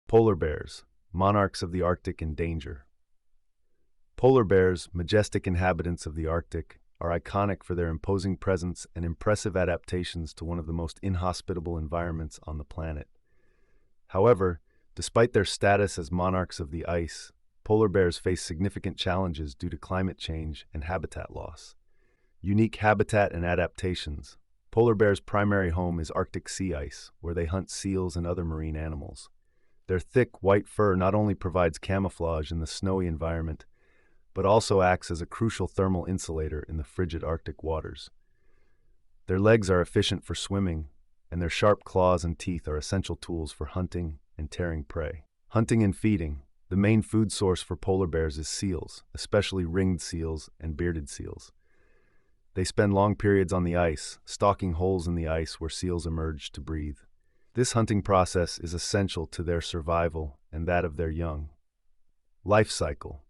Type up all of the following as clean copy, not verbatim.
Polar bears, monarchs of the Arctic in danger. Polar bears, majestic inhabitants of the Arctic, are iconic for their imposing presence and impressive adaptations to one of the most inhospitable environments on the planet. However, despite their status as monarchs of the ice, polar bears face significant challenges due to climate change and habitat loss. Unique habitat and adaptations. Polar bears' primary home is Arctic sea ice, where they hunt seals and other marine animals. Their thick, white fur not only provides camouflage in the snowy environment, but also acts as a crucial thermal insulator in the frigid Arctic waters. Their legs are efficient for swimming, and their sharp claws and teeth are essential tools for hunting and tearing prey. Hunting and feeding. The main food source for polar bears is seals, especially ringed seals and bearded seals. They spend long periods on the ice, stalking holes in the ice where seals emerge to breathe. This hunting process is essential to their survival and that of their young. Life cycle.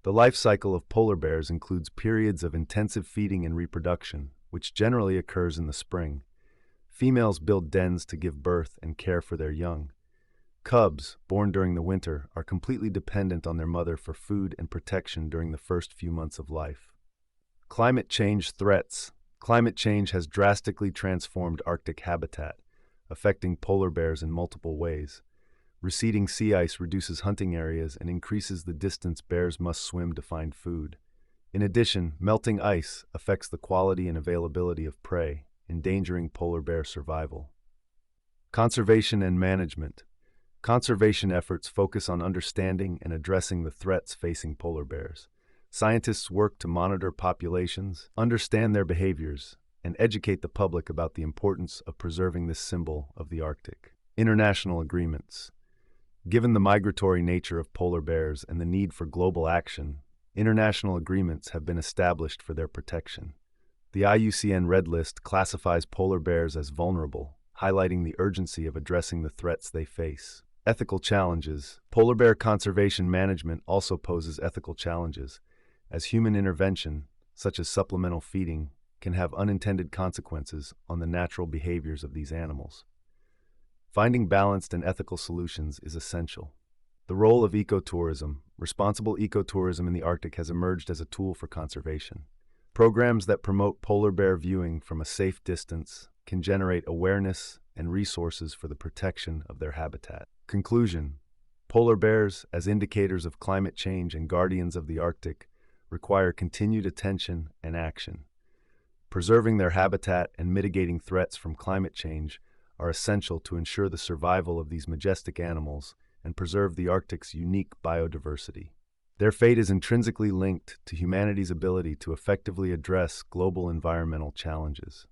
The life cycle of polar bears includes periods of intensive feeding and reproduction, which generally occurs in the spring. Females build dens to give birth and care for their young. Cubs, born during the winter, are completely dependent on their mother for food and protection during the first few months of life. Climate change threats. Climate change has drastically transformed Arctic habitat, affecting polar bears in multiple ways. Receding sea ice reduces hunting areas and increases the distance bears must swim to find food. In addition, melting ice affects the quality and availability of prey, endangering polar bear survival. Conservation and management. Conservation efforts focus on understanding and addressing the threats facing polar bears. Scientists work to monitor populations, understand their behaviors, and educate the public about the importance of preserving this symbol of the Arctic. International agreements. Given the migratory nature of polar bears and the need for global action, international agreements have been established for their protection. The IUCN Red List classifies polar bears as vulnerable, highlighting the urgency of addressing the threats they face. Ethical challenges. Polar bear conservation management also poses ethical challenges, as human intervention, such as supplemental feeding, can have unintended consequences on the natural behaviors of these animals. Finding balanced and ethical solutions is essential. The role of ecotourism. Responsible ecotourism in the Arctic has emerged as a tool for conservation. Programs that promote polar bear viewing from a safe distance can generate awareness and resources for the protection of their habitat. Conclusion. Polar bears, as indicators of climate change and guardians of the Arctic, require continued attention and action. Preserving their habitat and mitigating threats from climate change are essential to ensure the survival of these majestic animals and preserve the Arctic's unique biodiversity. Their fate is intrinsically linked to humanity's ability to effectively address global environmental challenges.